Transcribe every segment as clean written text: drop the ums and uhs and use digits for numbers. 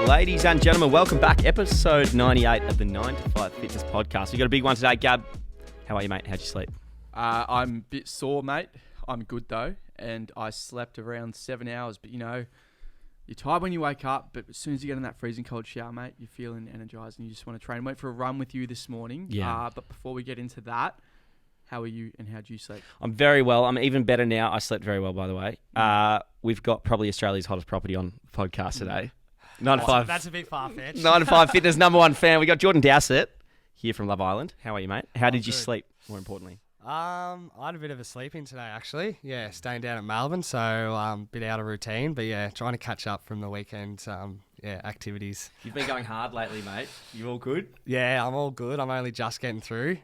Ladies and gentlemen, welcome back. Episode 98 of the 9 to 5 Fitness Podcast. We got a big one today. Gab, how are you, mate? How'd you sleep? I'm a bit sore, mate. I'm good, though. And I slept around 7 hours. But, you know, you're tired when you wake up. But as soon as you get in that freezing cold shower, mate, you're feeling energized and you just want to train. Went for a run with you this morning. Yeah. But before we get into that, how are you and how'd you sleep? I'm very well. I'm even better now. I slept very well, by the way. We've got probably Australia's hottest property on podcast today. 9 to 5. That's a bit far-fetched. 9 to 5 Fitness number one fan. We got Jordan Dowsett here from Love Island. How are you, mate? How did you sleep, more importantly? I had a bit of a sleep in today, actually. Yeah, staying down at Melbourne, so a bit out of routine. But yeah, trying to catch up from the weekend activities. You've been going hard lately, mate. You all good? Yeah, I'm all good. I'm only just getting through.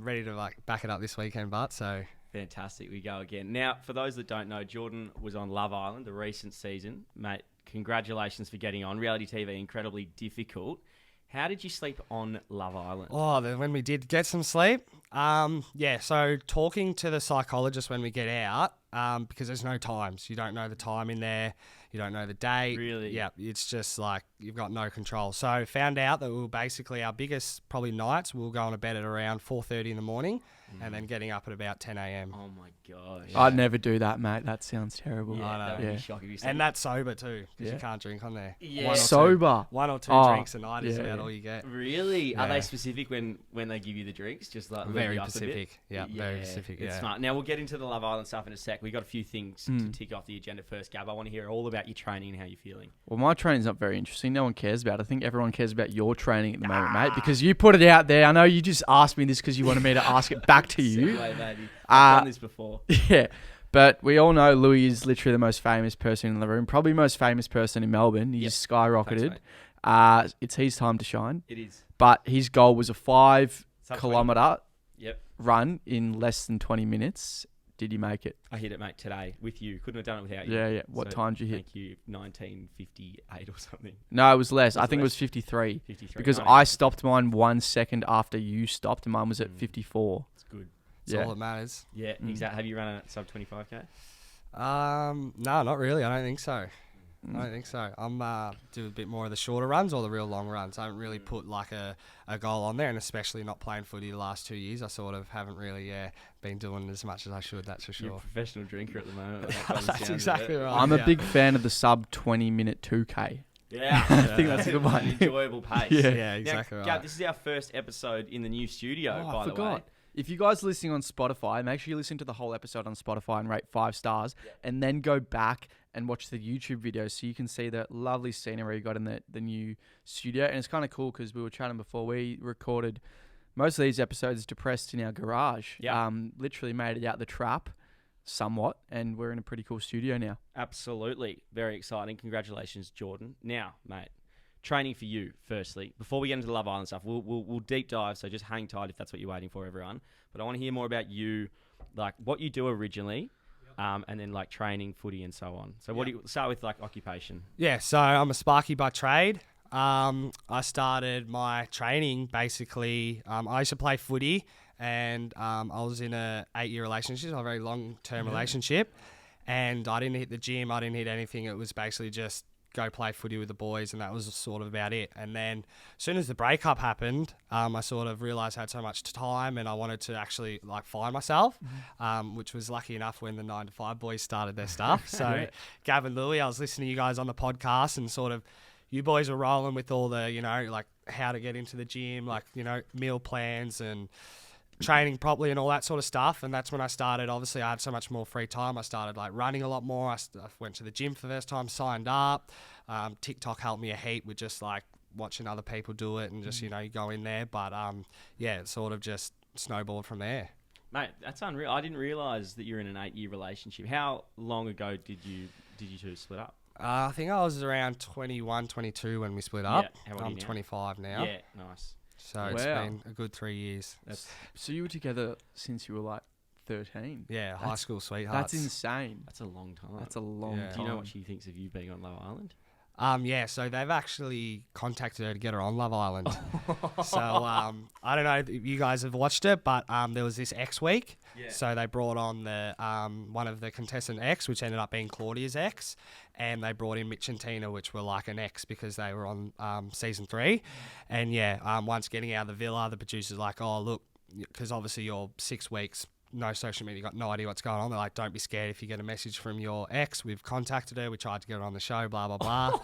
Ready to back it up this weekend, so... Fantastic. We go again. Now, for those that don't know, Jordan was on Love Island, the recent season. Mate, congratulations for getting on. Reality TV, incredibly difficult. How did you sleep on Love Island? Oh, when we did get some sleep. So talking to the psychologist when we get out, because there's no times. You don't know the time in there. You don't know the date. Really? Yeah, it's just like you've got no control. So found out that we were basically our biggest probably nights. We'll go on to bed at around 4:30 in the morning and then getting up at about 10 a.m. Oh, my gosh. I'd never do that, mate. That sounds terrible. Yeah, that would be shocking if you sleep. And that's sober too, because you can't drink on there. Yeah. Sober? One or two drinks a night is about all you get. Really? Yeah. Are they specific when they give you the drinks? Just like very you up specific. Yeah, very specific. It's smart. Now, we'll get into the Love Island stuff in a sec. We've got a few things to tick off the agenda first, Gab. I want to hear all about your training and how you're feeling. Well, my training's not very interesting. No one cares about it. I think everyone cares about your training at the moment, mate, because you put it out there. I know you just asked me this because you wanted me to ask it back to you. Segue, baby. I've done this before. Yeah. But we all know Louis is literally the most famous person in the room, probably the most famous person in Melbourne. He's skyrocketed. Thanks, it's his time to shine. it is. But his goal was a 5 Sub 20. kilometre Yep. run in less than 20 minutes. Did you make it? I hit it, mate, today with you. Couldn't have done it without you. Yeah. What time did you hit? Thank you. 19:58 or something. No, it was less. I think it less? was 53. 53. Because Nice. I stopped mine 1 second after you stopped, and mine was at 54. It's good. That's all that matters. Yeah, exactly. Have you run a sub 25k? No, not really. I don't think so. I'm do a bit more of the shorter runs or the real long runs. I haven't really put like a goal on there, and especially not playing footy the last 2 years, I sort of haven't really been doing as much as I should, that's for sure. You're a professional drinker at the moment. That's exactly right. I'm a big fan of the sub 20-minute 2K. Yeah. I think that's a good one. An enjoyable pace. Yeah, exactly now, right. Gab, this is our first episode in the new studio, by the way. If you guys are listening on Spotify, make sure you listen to the whole episode on Spotify and rate 5 stars, and then go back and watch the YouTube video so you can see the lovely scenery you got in the new studio. And it's kind of cool because we were chatting before. We recorded most of these episodes depressed in our garage. Yeah. Literally made it out the trap somewhat, and we're in a pretty cool studio now. Absolutely. Very exciting. Congratulations, Jordan. Now, mate, training for you, firstly. Before we get into the Love Island stuff, we'll deep dive, so just hang tight if that's what you're waiting for, everyone. But I want to hear more about you, like what you do originally, and then like training, footy, and so on. So what do you start with, like occupation? Yeah, so I'm a Sparky by trade. I started my training basically. I used to play footy, and I was in a 8-year relationship, a very long-term relationship, and I didn't hit the gym. I didn't hit anything. It was basically just go play footy with the boys, and that was sort of about it. And then as soon as the breakup happened, I sort of realised I had so much time and I wanted to actually like find myself, which was lucky enough when the 9 to 5 boys started their stuff. So Gav and Louis, I was listening to you guys on the podcast, and sort of you boys were rolling with all the, like how to get into the gym, like, meal plans and training properly and all that sort of stuff. And that's when I started. Obviously I had so much more free time. I started like running a lot more. I went to the gym for the first time, signed up. TikTok helped me a heap with just like watching other people do it and just, you go in there. But it sort of just snowballed from there. Mate, that's unreal. I didn't realise that you're in an 8-year relationship. How long ago did you two split up? I think I was around 21, 22 when we split up. Yeah. How old are you I'm now? 25 now. Yeah, nice. So it's been a good 3 years. So you were together since you were like 13? Yeah, high school sweethearts. That's insane. That's a long time. That's a long Yeah. time. Do you know what she thinks of you being on Love Island? Yeah, so they've actually contacted her to get her on Love Island. So I don't know if you guys have watched it, but there was this X week. Yeah. So they brought on the one of the contestant X, which ended up being Claudia's ex, and they brought in Mitch and Tina, which were like an ex because they were on season 3. And yeah, once getting out of the villa, the producer's like, oh look, because obviously you're 6 weeks. No social media, got no idea what's going on. They're like, don't be scared if you get a message from your ex. We've contacted her. We tried to get her on the show, blah, blah, blah.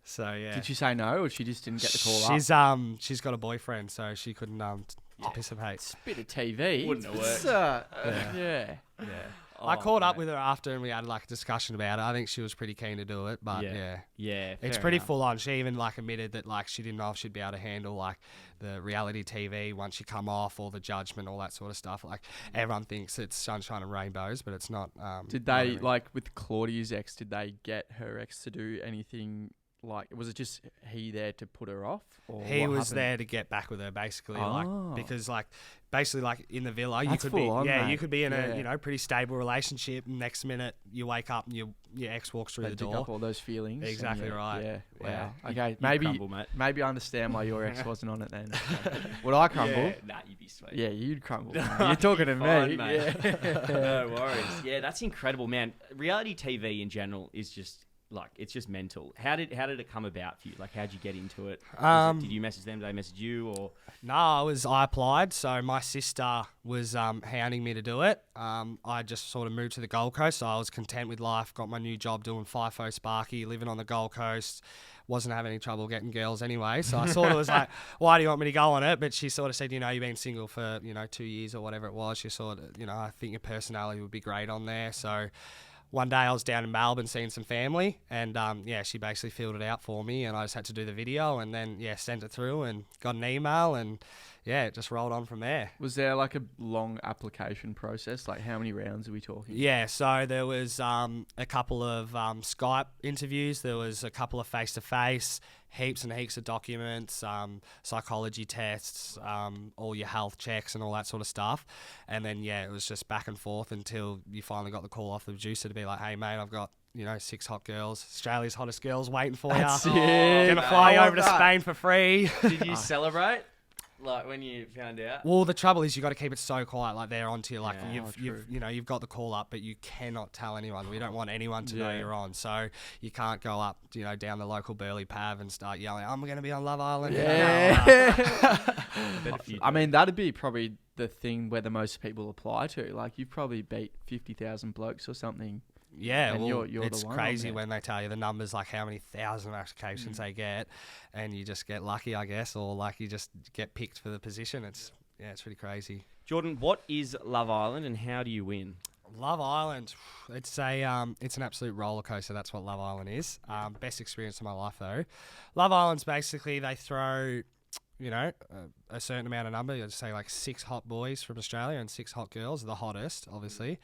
So, yeah. Did she say no, or she just didn't get the call up? She's got a boyfriend, so she couldn't participate. It's a bit of TV. Wouldn't have It's, worked. yeah. I caught up mate. with her after and we had like a discussion about it. I think she was pretty keen to do it, but Yeah. it's fair pretty enough. full on. She even like admitted that like she didn't know if she'd be able to handle like the reality TV once you come off, all the judgment, all that sort of stuff. Like everyone thinks it's sunshine and rainbows, but it's not. Did not they, really. like with Claudia's ex, did they get her ex to do anything? Like, was it just he there to put her off? Or He what was happened? there to get back with her, basically, Oh. like because like basically like in the villa, you That's could full be on, mate. you could be in Yeah. a pretty stable relationship. And next minute you wake up and your ex walks through They the dig door. up all those feelings. and Exactly right. Yeah. Yeah. Wow. Okay. You'd Maybe crumble, mate. maybe I understand why your ex wasn't on it then. Would I crumble? Yeah, nah, you'd be sweet. Yeah, you'd crumble. You're talking to Fine, me. mate. Yeah. No worries. Yeah, that's incredible, man. Reality TV in general is just like it's just mental. How did it come about for you? Like, how'd you get into it? Did you message them? Did they message you? Or No, I applied. So my sister was hounding me to do it. I just sort of moved to the Gold Coast, so I was content with life. Got my new job doing FIFO Sparky, living on the Gold Coast. Wasn't having any trouble getting girls anyway. So I sort of was like, why do you want me to go on it? But she sort of said, you've been single for 2 years or whatever it was. She sort of, I think your personality would be great on there. So one day I was down in Melbourne seeing some family, and she basically filled it out for me, and I just had to do the video, and then sent it through and got an email, and it just rolled on from there. Was there like a long application process? Like, how many rounds are we talking? Yeah, so there was a couple of Skype interviews, there was a couple of face-to-face, heaps and heaps of documents, psychology tests, all your health checks and all that sort of stuff. And then, it was just back and forth until you finally got the call off the producer to be like, hey, mate, I've got 6 hot girls, Australia's hottest girls waiting for you. That's it. Gonna fly you I over to love that. Spain for free. did you celebrate? Like when you found out? Well, the trouble is you got to keep it so quiet. Like they're onto you. Like Yeah. you've got the call up, but you cannot tell anyone. We don't want anyone to know Yeah. you're on. So you can't go up, down the local Burley Pav and start yelling, "I'm going to be on Love Island." I mean, that'd be probably the thing where the most people apply to. Like, you've probably beat 50,000 blokes or something. Yeah, And well, you're the it's one on crazy there. when they tell you the numbers, like how many thousand applications they get, and you just get lucky, I guess, or like you just get picked for the position. It's pretty crazy. Jordan, what is Love Island and how do you win? Love Island, it's an absolute roller coaster. That's what Love Island is. Best experience of my life though. Love Island's basically they throw, a certain amount of number. You'd say like 6 hot boys from Australia and 6 hot girls, the hottest, obviously.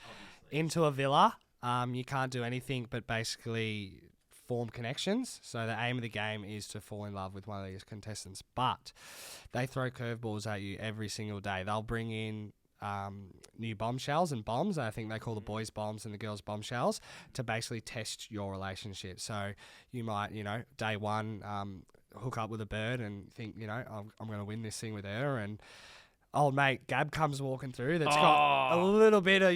Into a villa. You can't do anything but basically form connections. So the aim of the game is to fall in love with one of these contestants. But they throw curveballs at you every single day. They'll bring in new bombshells and bombs. I think they call the boys bombs and the girls bombshells to basically test your relationship. So you might, day one, hook up with a bird and think, I'm going to win this thing with her. And old mate Gab comes walking through that's got a little bit of,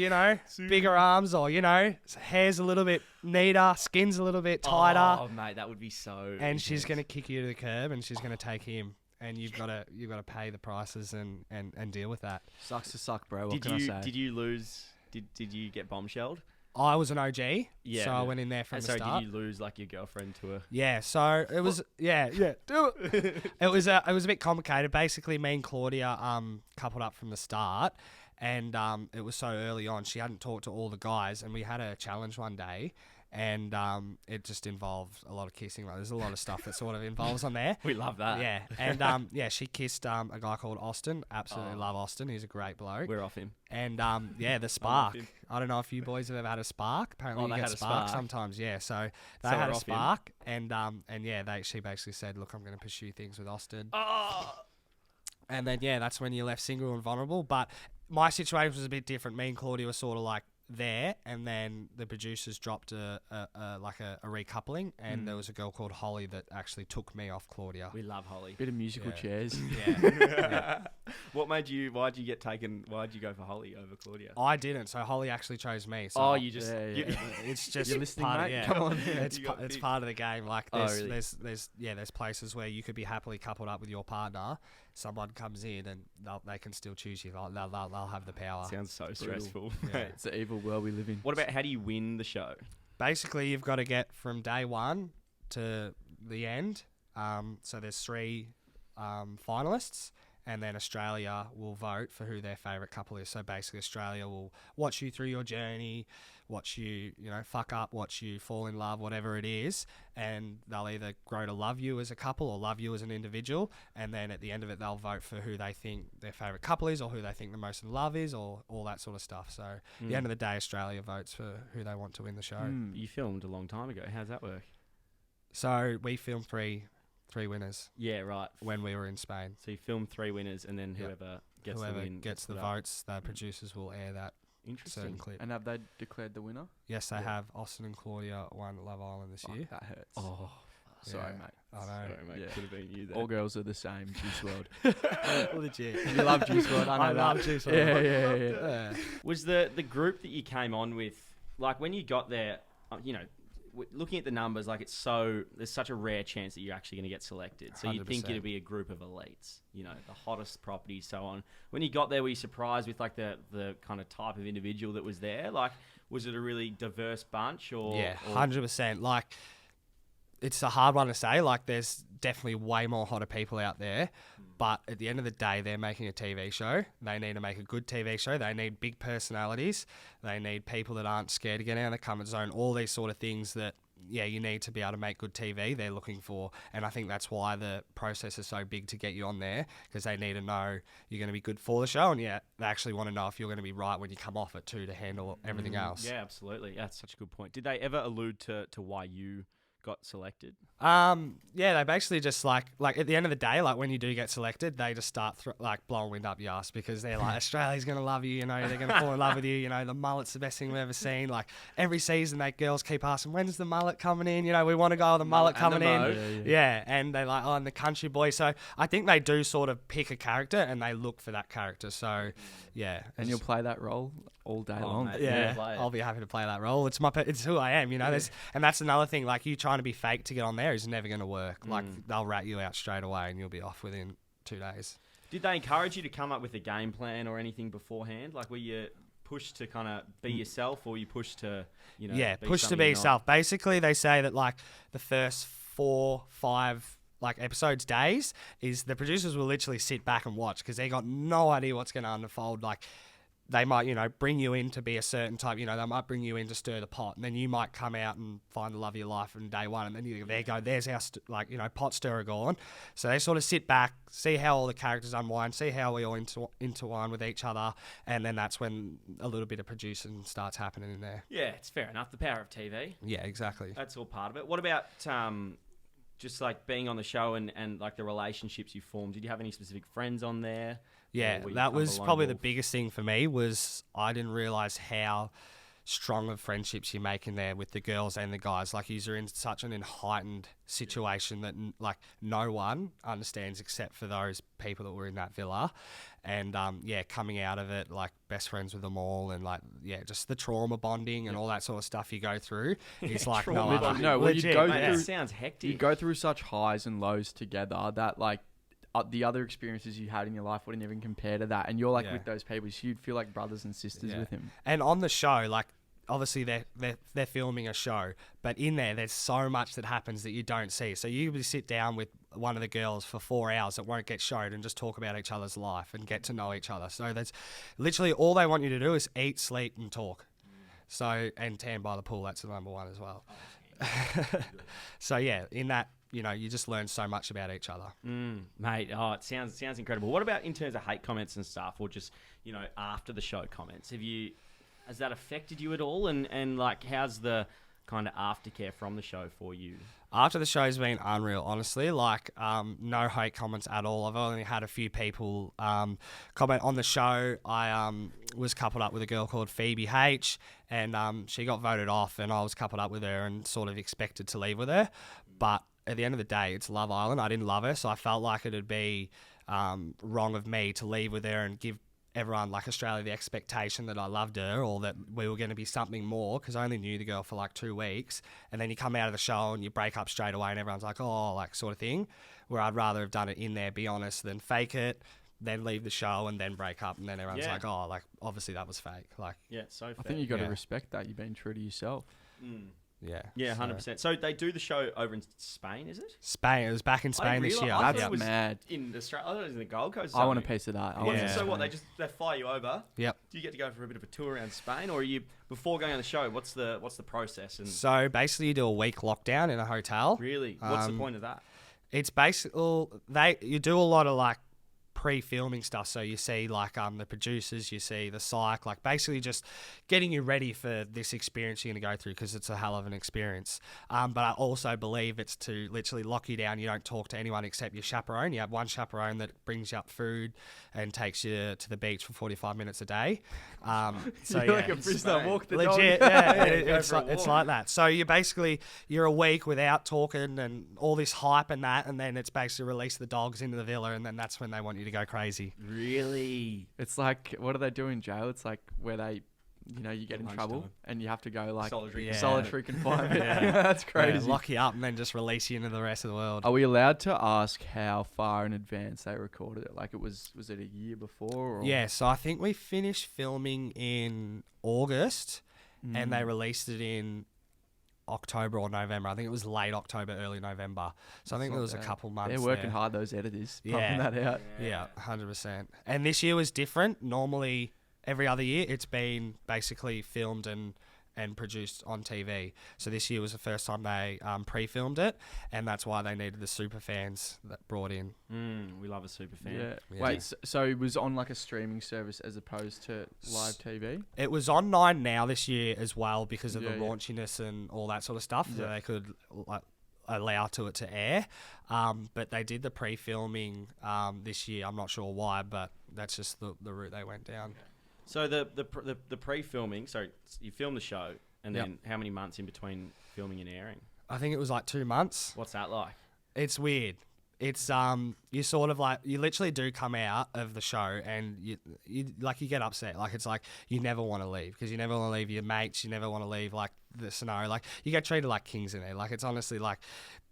bigger arms or, hair's a little bit neater, skin's a little bit tighter. Oh, mate, that would be so. And she's intense. going to kick you to the curb and she's going to take him. And you've got to pay the prices and deal with that. Sucks to suck, bro. What can I say? Did you lose? Did you get bombshelled? I was an OG, Yeah. so I went in there from the Sorry, start. did you lose like your girlfriend to a? Yeah, so it was do it. It was a bit complicated. Basically, me and Claudia coupled up from the start, and it was so early on. She hadn't talked to all the guys, and we had a challenge one day, and it just involved a lot of kissing. Like, there's a lot of stuff that sort of involves on there. We love that. Yeah, and she kissed a guy called Austin. Absolutely love Austin. He's a great bloke. We're off him. And the spark. him. I don't know if you boys have ever had a spark. Apparently you they get had a spark spark. sometimes. Yeah, so they So had we're a off him. spark, and she basically said, "Look, I'm going to pursue things with Austin." Oh. And then that's when you're left single and vulnerable. But my situation was a bit different. Me and Claudia were sort of like there, and then the producers dropped a recoupling, and there was a girl called Holly that actually took me off Claudia. We love Holly. Bit of musical chairs. Yeah. Why'd you get taken? Why'd you go for Holly over Claudia? I didn't, so Holly actually chose me. So it's just You're listening, part mate? of, Come on. it's part of the game. Like Really? there's places where you could be happily coupled up with your partner. Someone comes in and they can still choose you. They'll have the power. Sounds so stressful. Yeah. It's the evil world we live in. What about how do you win the show? Basically, you've got to get from day one to the end. So there's 3 finalists, and then Australia will vote for who their favourite couple is. So basically, Australia will watch you through your journey, watch you, fuck up, watch you fall in love, whatever it is, and they'll either grow to love you as a couple or love you as an individual, and then at the end of it, they'll vote for who they think their favourite couple is, or who they think the most in love is, or all that sort of stuff. So at the end of the day, Australia votes for who they want to win the show. You filmed a long time ago. How's that work? So we filmed three winners Yeah, right. when we were in Spain. So you filmed 3 winners, and then whoever gets Whoever the win gets the put up. votes, the producers will air that Interesting. certain clip. And have they declared the winner? Yes, they have. Austin and Claudia won Love Island this year. That hurts. Oh, Sorry, Yeah. mate. I know. sorry, mate. Yeah. Could have been you there. All girls are the same. Juice WRLD. Legit. You love Juice WRLD. I know I that. love Juice WRLD. Yeah. Was the group that you came on with, like when you got there, looking at the numbers, like there's such a rare chance that you're actually going to get selected. So you think 100%. it'd be a group of elites, the hottest properties, so on. When you got there, were you surprised with like the kind of type of individual that was there? Like, was it a really diverse bunch or? Yeah, 100%. Like, it's a hard one to say. Like, there's definitely way more hotter people out there. But at the end of the day, they're making a TV show. They need to make a good TV show. They need big personalities. They need people that aren't scared to get out of the comfort zone. All these sort of things that, you need to be able to make good TV. They're looking for. And I think that's why the process is so big to get you on there, because they need to know you're going to be good for the show. And they actually want to know if you're going to be right when you come off it too, to handle everything else. Yeah, absolutely. That's such a good point. Did they ever allude to why you got selected? They basically just like at the end of the day, like when you do get selected, they just start blowing wind up your ass, because they're like, Australia's gonna love you, they're gonna fall in love with you, the mullet's the best thing we've ever seen. Like every season, girls keep asking, when's the mullet coming in? We want to go with the mullet coming in. Yeah, and they're like, and the country boy. So I think they do sort of pick a character and they look for that character. So yeah, And you'll play that role all day long. mate. yeah, play it. I'll be happy to play that role. It's it's who I am, and that's another thing. Like, you trying to be fake to get on there is never going to work. Like, they'll rat you out straight away, and you'll be off within 2 days. Did they encourage you to come up with a game plan or anything beforehand? Like, were you pushed to kind of be yourself, or were you pushed to, be push to something be you're not? yourself. Basically, they say that like the first 4, 5 episodes days is the producers will literally sit back and watch, because they got no idea what's going to unfold. Like, they might, bring you in to be a certain type, they might bring you in to stir the pot, and then you might come out and find the love of your life from day one, and then there's our, pot stirrer going. So they sort of sit back, see how all the characters unwind, see how we all intertwine with each other, and then that's when a little bit of producing starts happening in there. Yeah, it's fair enough. The power of TV. Yeah, exactly. That's all part of it. What about just like being on the show and like the relationships you formed? Did you have any specific friends on there? Yeah, that was probably the biggest thing for me. Was I didn't realize how strong of friendships you make in there with the girls and the guys. Like, you're in such an heightened situation that no one understands except for those people that were in that villa. And coming out of it, like, best friends with them all, and just the trauma bonding and all that sort of stuff you go through is like no other. No, well, Legit, you go mate, through. that sounds hectic. You go through such highs and lows together that the other experiences you had in your life wouldn't even compare to that. And you're with those people, so you'd feel like brothers and sisters with him. And on the show, like, obviously they're filming a show, but in there's so much that happens that you don't see. So you sit down with one of the girls for 4 hours that won't get showed and just talk about each other's life and get to know each other. So that's literally all they want you to do is eat, sleep, and talk. So, and tan by the pool, that's the number one as well. So in that, you just learn so much about each other. Mate, it sounds incredible. What about in terms of hate comments and stuff, or just, after the show comments? Has that affected you at all? And like, how's the kind of aftercare from the show for you? After the show's been unreal, honestly. Like, no hate comments at all. I've only had a few people comment on the show. I was coupled up with a girl called Phoebe H, and she got voted off, and I was coupled up with her and sort of expected to leave with her. But at the end of the day, it's Love Island. I didn't love her, so I felt like it'd be wrong of me to leave with her and give everyone, like Australia, the expectation that I loved her or that we were going to be something more, because I only knew the girl for like 2 weeks, and then you come out of the show and you break up straight away and everyone's like, oh, like sort of thing, where I'd rather have done it in there, be honest, than fake it, then leave the show and then break up, and then everyone's like, oh, like obviously that was fake. Like, Yeah, so fair. I think you got to respect that. You've been true to yourself. Yeah. Yeah, 100%. So they do the show over in Spain, is it? Spain. It was back in Spain this year. I That's thought it was mad. in Australia. I thought it was in the Gold Coast. I want a piece of that. So what? They fly you over. Yep. Do you get to go for a bit of a tour around Spain, or are you before going on the show? What's the process? And So basically, you do a week lockdown in a hotel. really, what's the point of that? It's basically you do a lot of like pre-filming stuff, so you see like the producers, you see the psych, like basically just getting you ready for this experience you're going to go through, because it's a hell of an experience. But I also believe it's to literally lock you down. You don't talk to anyone except your chaperone. You have one chaperone that brings you up food and takes you to the beach for 45 minutes a day. So You're like a prisoner, walk the legit, dog. yeah, it's like that. So you're a week without talking and all this hype and that, and then it's basically release the dogs into the villa, and then that's when they want you to go crazy. Really? It's like, what do they do in jail? It's like where they, you get in trouble and you have to go like solitary confinement. That's crazy. Yeah, lock you up and then just release you into the rest of the world. Are we allowed to ask how far in advance they recorded it? Like was it a year before? Or? Yeah, so I think we finished filming in August and they released it in October or November. I think it was late October, early November. So I think there was a couple months. They're working hard, those editors, pumping Yeah. that out. Yeah, 100%. And this year was different. Normally, every other year, it's been basically filmed and produced on TV. So this year was the first time they pre-filmed it, and that's why they needed the super fans that brought in. We love a super fan. Yeah. Wait, so it was on like a streaming service as opposed to live TV? It was on 9 Now this year as well, because of the Yeah. raunchiness and all that sort of stuff that they could allow to it to air. But they did the pre-filming this year. I'm not sure why, but that's just the route they went down. So the pre-filming. So you film the show, and then how many months in between filming and airing? I think it was like 2 months. What's that like? It's weird. It's you sort of like, you literally do come out of the show and you get upset. Like, it's like you never want to leave, because you never want to leave your mates. You never want to leave like the scenario. Like, you get treated like kings in there. Like, it's honestly like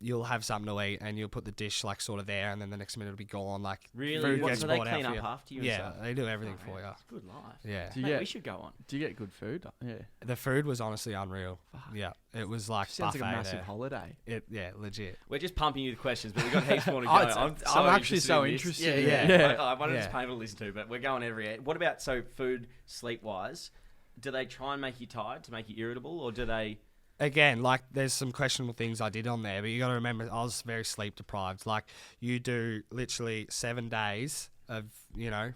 you'll have something to eat and you'll put the dish like sort of there, and then the next minute it'll be gone. Like, really, food gets so they brought out clean for up you. after you. Yeah, and stuff? they do everything for you. It's a good life. Yeah. Mate, we should go on. Do you get good food? Yeah. The food was honestly unreal. Yeah, it was like Sounds buffet like a massive there. holiday. Yeah, legit. We're just pumping you with questions, but we've got heaps more to go. I'm actually so in this. interested. Yeah. I wanted Yeah. to painful to listen to, but we're going every. What about food, sleep wise? Do they try and make you tired to make you irritable, or do they? Again, like, there's some questionable things I did on there, but you got to remember I was very sleep deprived. Like, you do literally 7 days of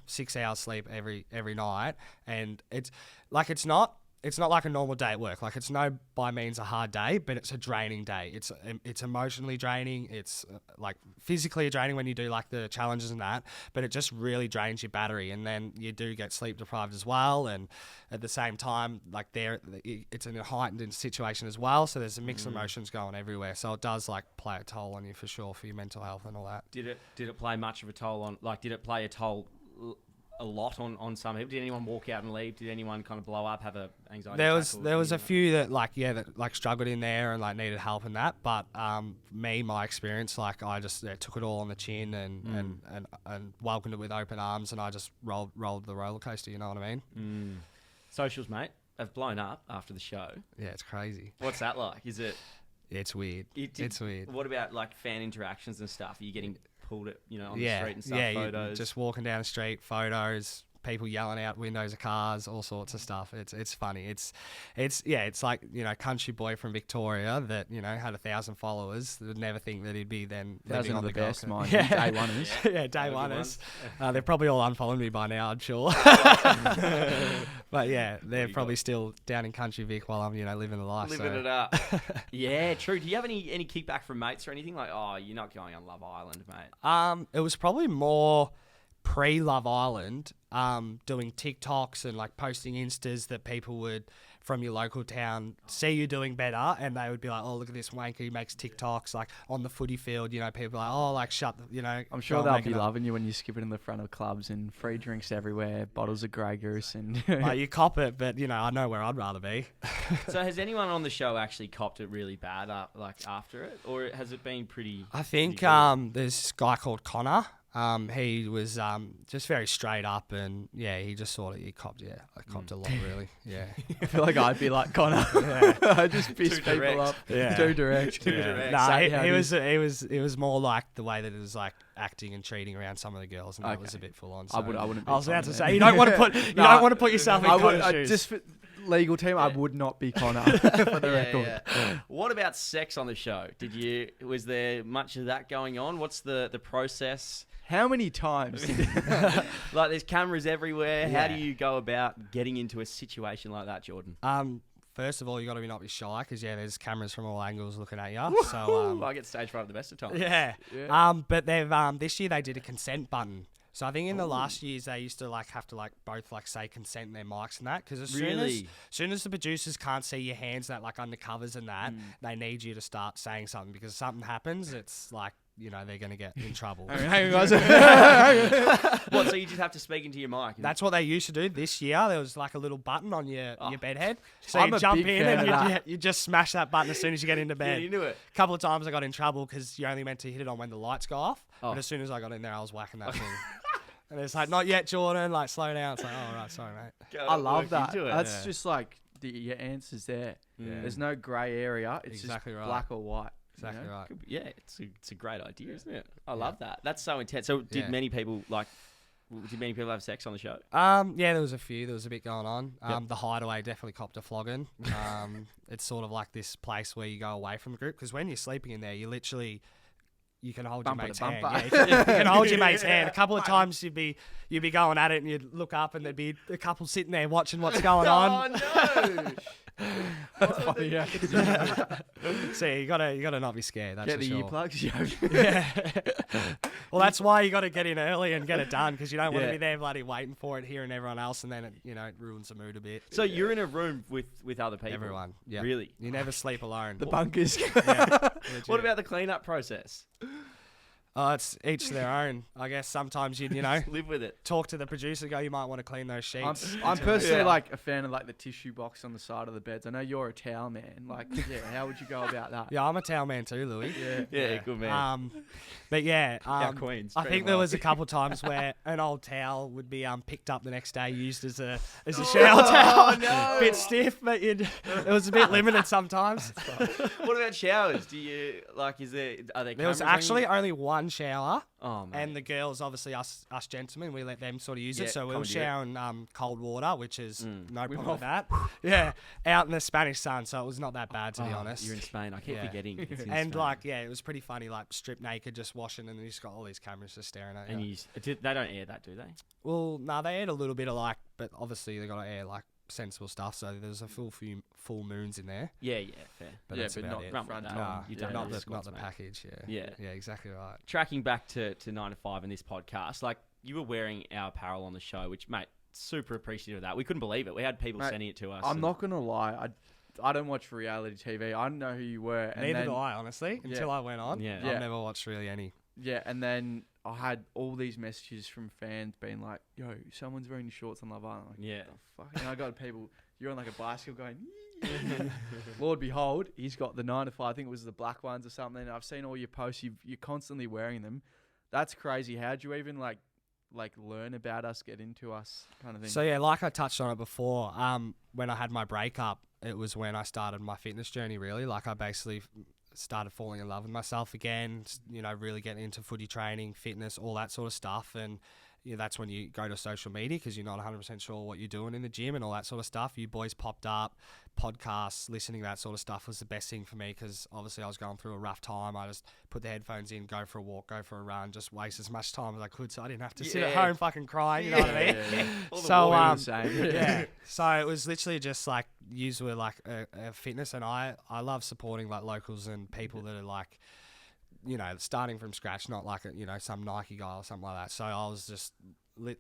6 hours sleep every night, and it's not like a normal day at work. Like, it's no by means a hard day, but it's a draining day. It's emotionally draining. It's like physically draining when you do like the challenges and that, but it just really drains your battery. And then you do get sleep deprived as well. And at the same time, like, it's in a heightened situation as well. So there's a mix of emotions going everywhere. So it does like play a toll on you for sure, for your mental health and all that. Did it play much of a toll on? Like, did it play a toll? A lot on some people. Did anyone walk out and leave? Did anyone kind of blow up, have a anxiety? There was a few that that struggled in there and like needed help in that. But my experience, like, I just took it all on the chin and welcomed it with open arms, and I just rolled the roller coaster. You know what I mean? Socials, mate, have blown up after the show. Yeah, it's crazy. What's that like? Is it? It's weird. It's weird. What about like fan interactions and stuff? Are you getting pulled at on the street and stuff? Photos. Just walking down the street, photos, people yelling out windows of cars, all sorts of stuff. It's funny. It's like, you know, country boy from Victoria that, you know, had 1,000 followers. Would never think that he'd be then living on the best, Gold Coast. mind you, day oneers. Yeah, day oneers. They're probably all unfollowing me by now, I'm sure. But yeah, they're probably still down in country Vic while I'm, you know, living the life. Living it up. Yeah, true. Do you have any kickback from mates or anything? Like, oh, you're not going on Love Island, mate. It was probably more pre-Love Island, doing TikToks and like posting Instas that people would from your local town see you doing better, and they would be like, oh, look at this wanker, he makes TikToks like on the footy field, you know, people are like, oh, like shut the, you know. I'm sure they'll be loving you when you skip it in the front of clubs and free drinks everywhere, bottles of Grey Goose and... Like, you cop it, but you know, I know where I'd rather be. So has anyone on the show actually copped it really bad like after it, or has it been pretty... I think there's this guy called Connor. He was just very straight up, and yeah, he just sort of copped a lot, really. Yeah, I feel like I'd be like Connor. I just piss Too people direct. up. Yeah. Too direct. Too direct. Nah, Say it how it is. was more like the way that it was like acting and treating around some of the girls, and that was a bit full on. So I wouldn't. Be I was about Connor to then. say you don't want to put yourself in Connor's shoes. Just for legal team, I would not be Connor for the record. Yeah. What about sex on the show? Was there much of that going on? What's the process? How many times? Like, there's cameras everywhere. How Yeah. do you go about getting into a situation like that, Jordan? First of all, you got to not be shy, because there's cameras from all angles looking at you. So I get stage fright at the best of times. yeah. But they've this year they did a consent button. So I think in the last years they used to have to both say consent in their mics and that, because as soon as the producers can't see your hands that under covers and that, they need you to start saying something, because if something happens, it's like, you know, they're going to get in trouble. Hang on, guys. What, so you just have to speak into your mic? That's what they used to do. This year there was like a little button on your bed head, so I'm you a jump big in fan and of that. you just smash that button as soon as you get into bed. Get into it. A couple of times I got in trouble because you're only meant to hit it on when the lights go off. Oh. But as soon as I got in there, I was whacking that thing. And it's like, not yet, Jordan. Like, slow down. It's like, oh, right, sorry, mate. I love that. Into it. That's just like your answer's there. Yeah. There's no grey area. It's Exactly just right. black or white. Exactly right. Yeah, it's a great idea, isn't it? I love that. That's so intense. So did many people have sex on the show? Yeah, there was a few. There was a bit going on. The Hideaway definitely copped a flogging. It's sort of like this place where you go away from the group, because when you're sleeping in there, you can hold Bumper your to mate's hand. bumper. Yeah, you can hold your mate's hand. A couple of times you'd be going at it, and you'd look up, and there'd be a couple sitting there watching what's going on. Oh no! Yeah. So you gotta not be scared. That's Get for the sure. earplugs, yo. Yeah. Well, that's why you got to get in early and get it done, because you don't want to Yeah. be there bloody waiting for it, hearing everyone else, and then it ruins the mood a bit. So you're in a room with other people. Everyone, yeah. Really? You never sleep alone. The bunkers. Yeah, What about the cleanup process? it's each to their own. I guess sometimes you know Live with it. talk to the producer, go, you might want to clean those sheets. I'm personally Yeah. a fan of the tissue box on the side of the beds. I know you're a towel man. How would you go about that? Yeah, I'm a towel man too, Louis. Yeah, good man. But yeah, Our queens. I think there was a couple times where an old towel would be picked up the next day, used as a shower towel. no. Bit stiff, but it was a bit limited sometimes. What about showers? Do you are there There was cameras on actually you? only one shower, Oh man. and the girls, obviously us gentlemen, we let them sort of use Yeah, it. So we were commandeer it. showering cold water, which is no Wim problem Hof. with that. Yeah, out in the Spanish sun, so it was not that bad, to be honest. You're in Spain. I keep Yeah. forgetting. It's in And Spain. it was pretty funny, strip naked, just washing, and then you just got all these cameras just staring at you. And they don't air that, do they? Well, no, they aired a little bit of but obviously they got to air sensible stuff. So there's a full moons in there, Yeah, fair. but Yeah, that's but about not it. Run with front that. on. Nah, You yeah, don't not know the squats, mate. package. Yeah. Yeah, exactly right. Tracking back to 9 to 5 in this podcast, you were wearing our apparel on the show, which, mate, super appreciative of that. We couldn't believe it. We had people Mate, sending it to us. I'm not gonna lie. I don't watch reality TV. I didn't know who you were. And Neither then, do I, honestly, until I went on. Yeah. Yeah. I've never watched really any. Yeah, and then I had all these messages from fans being like, "Yo, someone's wearing your shorts on Love Island." I'm like, Yeah. what the fuck? And I got people. You're on a bicycle going. "Yee." Lord behold, he's got the 9 to 5. I think it was the black ones or something. I've seen all your posts. You're constantly wearing them. That's crazy. How'd you even learn about us, get into us, kind of thing? So yeah, like I touched on it before, when I had my breakup, it was when I started my fitness journey. Really, I basically started falling in love with myself again. Really getting into footy training, fitness, all that sort of stuff, and that's when you go to social media because you're not 100% sure what you're doing in the gym and all that sort of stuff. You boys popped up, podcasts, listening to that sort of stuff was the best thing for me because obviously I was going through a rough time. I just put the headphones in, go for a walk, go for a run, just waste as much time as I could so I didn't have to sit at home fucking crying, you know what I mean? So, so it was literally just like, yous were like a fitness, and I love supporting like locals and people that are like, starting from scratch, not like some Nike guy or something like that. So I was just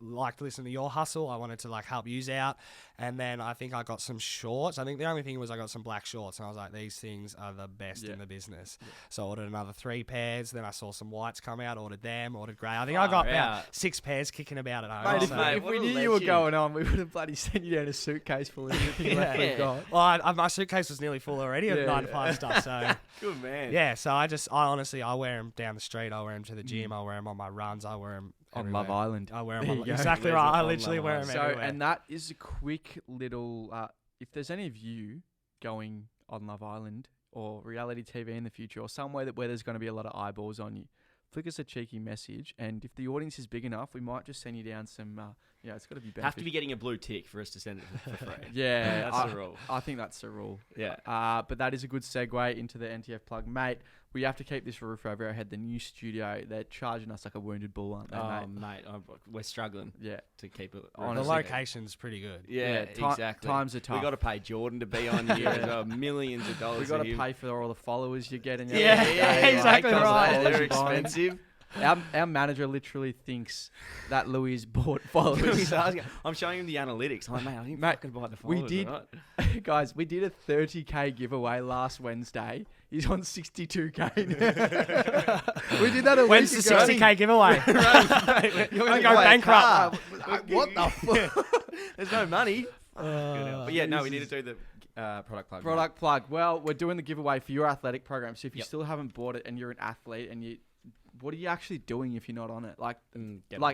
like to listen to your hustle. I wanted to like help yous out, and then I think I got some shorts. I think the only thing was I got some black shorts, and I was like, these things are the best in the business. So I ordered another 3 pairs. Then I saw some whites come out, ordered them, ordered grey. I think I got about 6 pairs kicking about at home. Mate, if we knew you were going on, we would have bloody sent you down a suitcase full of everything left we've got. Well, my suitcase was nearly full already of 9 to 5 stuff. So good man. Yeah, so I honestly wear them down the street. I wear them to the gym. I wear them on my runs. I wear them on Love Island. I wear them exactly right. I literally wear them everywhere. And that is a quick little. If there's any of you going on Love Island or reality TV in the future, or somewhere where there's going to be a lot of eyeballs on you, flick us a cheeky message, and if the audience is big enough, we might just send you down some. It's got to be beneficial. Have to be getting a blue tick for us to send it for free. Yeah, that's the rule. I think that's the rule. Yeah. But that is a good segue into the NTF plug, mate. We have to keep this roof over our head. The new studio, they're charging us like a wounded bull, aren't they, mate? We're struggling. To keep it. The location's pretty good. Yeah, exactly. Times are tough. We got to pay Jordan to be on here as well. Millions of dollars. We got to pay for all the followers you're getting. Exactly right. They're expensive. Our manager literally thinks that Louis has bought followers. I'm showing him the analytics. I'm like, mate, I didn't fucking buy the followers. Guys, we did a 30k giveaway last Wednesday. He's on 62k. We did that a When's week the ago. 60k giveaway? You're going to go bankrupt. What the fuck? There's no money. But yeah, no, we need to do the product plug. Product plug. Well, we're doing the giveaway for your athletic program. So if you still haven't bought it and you're an athlete and what are you actually doing if you're not on it?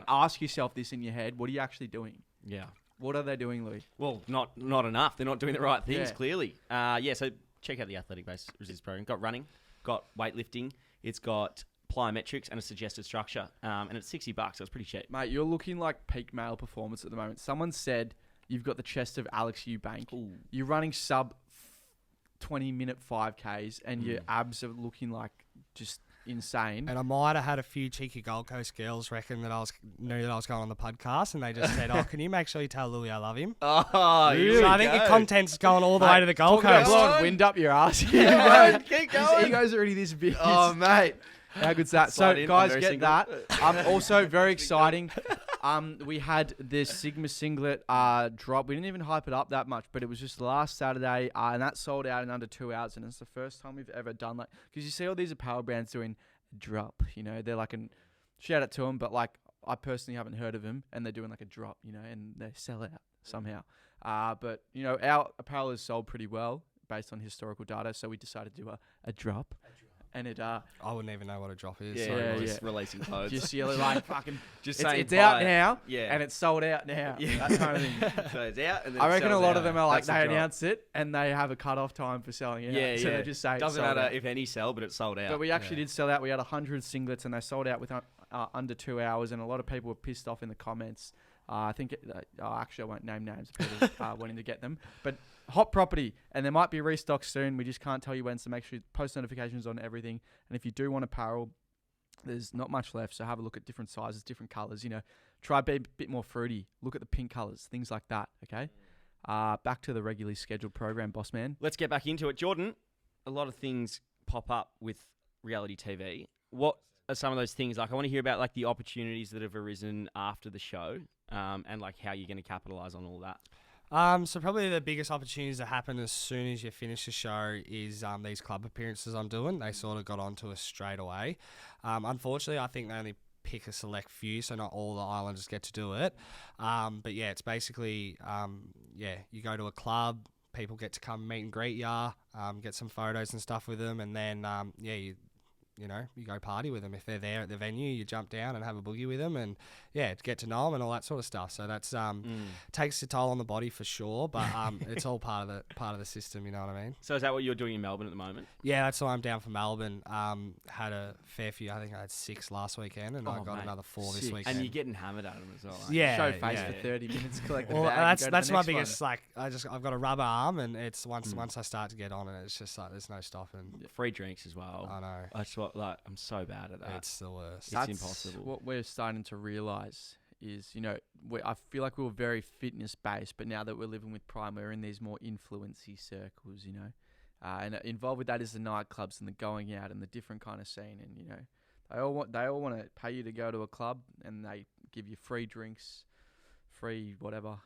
Ask yourself this in your head. What are you actually doing? Yeah. What are they doing, Louis? Well, not enough. They're not doing the right things, clearly. So check out the athletic base resistance program. Got running, got weightlifting. It's got plyometrics and a suggested structure. And it's $60, so it's pretty cheap. Mate, you're looking like peak male performance at the moment. Someone said you've got the chest of Alex Eubank. Ooh. You're running sub 20-minute 5Ks, and your abs are looking like just insane. And I might have had a few cheeky Gold Coast girls reckon that knew that I was going on the podcast, and they just said, can you make sure you tell Louis I love him? Oh, really? So I think your content's going all the way to the Gold Coast. Blowing wind up your ass. Keep going. His ego's already this big. Oh, mate. How good's that? So, guys, get that. Also, very exciting. We had the Sigma singlet drop. We didn't even hype it up that much, but it was just last Saturday, and that sold out in under 2 hours. And it's the first time we've ever done that. Because you see all these apparel brands doing a drop, they're like shout out to them, but like I personally haven't heard of them, and they're doing like a drop, and they sell out somehow. But our apparel is sold pretty well based on historical data, so we decided to do a drop. And it, I wouldn't even know what a drop is. Releasing clothes. Just you're like fucking. Just saying it's out now. Yeah. And it's sold out now. Yeah. That kind of thing. So it's out. And then I reckon a lot of them are like That's they announce it and they have a cut-off time for selling it. Yeah, So they just say doesn't it's sold matter out. if any sell, but it's sold out. But we actually did sell out. We had 100 singlets and they sold out with under 2 hours. And a lot of people were pissed off in the comments. I think actually I won't name names of people wanting to get them, but hot property, and there might be restock soon. We just can't tell you when, so make sure you post notifications on everything. And if you do want apparel, there's not much left, so have a look at different sizes, different colours. Try be a bit more fruity. Look at the pink colours, things like that. Okay. Back to the regularly scheduled program, boss man. Let's get back into it, Jordan. A lot of things pop up with reality TV. What are some of those things? Like, I want to hear about like the opportunities that have arisen after the show. And like how you're going to capitalize on all that. So probably the biggest opportunities that happen as soon as you finish the show is these club appearances I'm doing. They sort of got onto us straight away. Unfortunately, I think they only pick a select few, so not all the Islanders get to do it. But yeah, it's basically, you go to a club, people get to come meet and greet ya, get some photos and stuff with them, and then, you you go party with them. If they're there at the venue, you jump down and have a boogie with them, and get to know them and all that sort of stuff. So that's takes a toll on the body for sure, but it's all part of the system. You know what I mean? So is that what you're doing in Melbourne at the moment? Yeah, that's why I'm down for Melbourne. Had a fair few. I think I had 6 last weekend, and I got another 4 this weekend. And you're getting hammered at them as well. Yeah, Show face for 30 minutes, collect the well, bag. that's my biggest. Like, I've got a rubber arm, and it's once I start to get on it, it's just like there's no stopping. Free drinks as well. I know. That's what I'm so bad at that. It's the worst. That's impossible. What we're starting to realise is, I feel like we were very fitness based, but now that we're living with Prime, we're in these more influency circles, and involved with that is the nightclubs and the going out and the different kind of scene, and they all want to pay you to go to a club, and they give you free drinks, free whatever.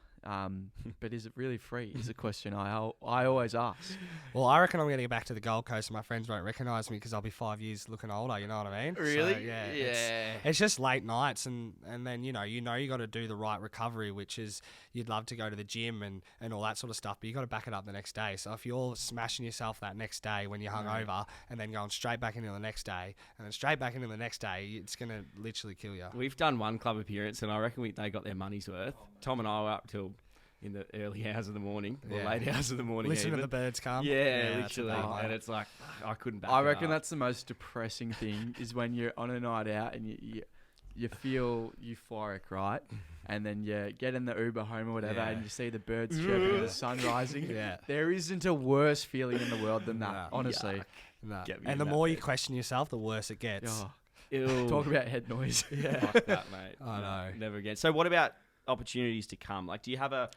But is it really free? Is a question I always ask. Well, I reckon I'm going to get back to the Gold Coast and my friends won't recognise me because I'll be 5 years looking older, you know what I mean? Really? So, yeah. It's just late nights and then, you got to do the right recovery, which is you'd love to go to the gym and all that sort of stuff, but you got to back it up the next day. So if you're smashing yourself that next day when you're hungover and then going straight back into the next day and then straight back into the next day, it's going to literally kill you. We've done one club appearance and I reckon they got their money's worth. Tom and I were up till in the early hours of the morning, or late hours of the morning. Listen to the birds come. Yeah, literally. And it's like, I couldn't back I it reckon up. that's the most depressing thing is when you're on a night out and you feel euphoric, right? And then you get in the Uber home or whatever and you see the birds chirping and the sun rising. Yeah. There isn't a worse feeling in the world than that, honestly. No. Get me And in the that more you bed. question yourself, the worse it gets. Oh, Ew. talk about head noise. Yeah. Fuck that, mate. I know. Never again. So what about opportunities to come? Like, do you have a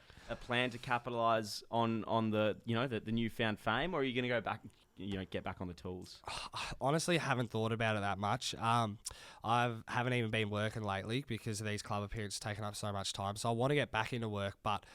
plan to capitalize on the the newfound fame, or are you going to go back, get back on the tools? Honestly, haven't thought about it that much. I haven't even been working lately because of these club appearances taking up so much time. So I want to get back into work, but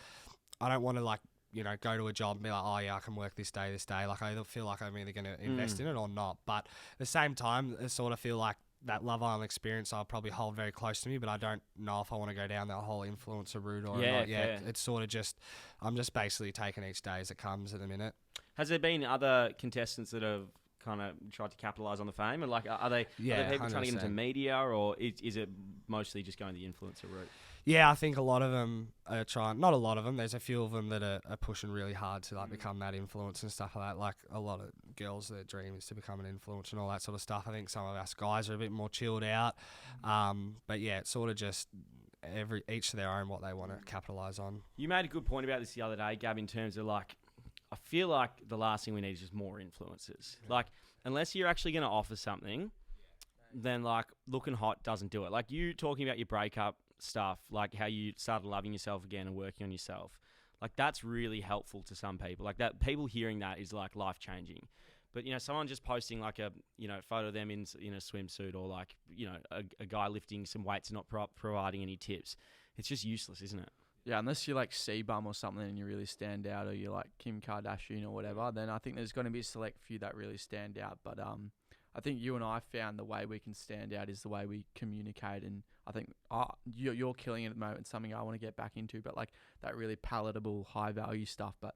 I don't want to go to a job and be like, oh yeah, I can work this day. Like I either feel like I'm either going to invest in it or not. But at the same time, I sort of feel like that Love Island experience I'll probably hold very close to me, but I don't know if I want to go down that whole influencer route or not yet. It's sort of I'm just basically taking each day as it comes at the minute. Has there been other contestants that have kind of tried to capitalize on the fame, and are they people trying to get into 100%. media, or is it mostly just going the influencer route? Yeah, I think a lot of them are trying. Not a lot of them. There's a few of them that are pushing really hard to become that influencer and stuff like that. Like a lot of girls, their dream is to become an influencer and all that sort of stuff. I think some of us guys are a bit more chilled out. But yeah, it's sort of just each to their own what they want to capitalize on. You made a good point about this the other day, Gab, in terms of I feel like the last thing we need is just more influencers. Yeah. Unless you're actually going to offer something, then looking hot doesn't do it. Like you talking about your breakup stuff, like how you started loving yourself again and working on yourself, that's really helpful to some people. That people hearing that is life changing. But someone just posting a photo of them in a swimsuit, or a guy lifting some weights and not providing any tips, it's just useless, isn't it? Yeah, unless you're like C-Bum or something and you really stand out, or you're like Kim Kardashian or whatever, then I think there's going to be a select few that really stand out. But I think you and I found the way we can stand out is the way we communicate, and I think you're killing it at the moment. It's something I want to get back into, but that really palatable, high value stuff. But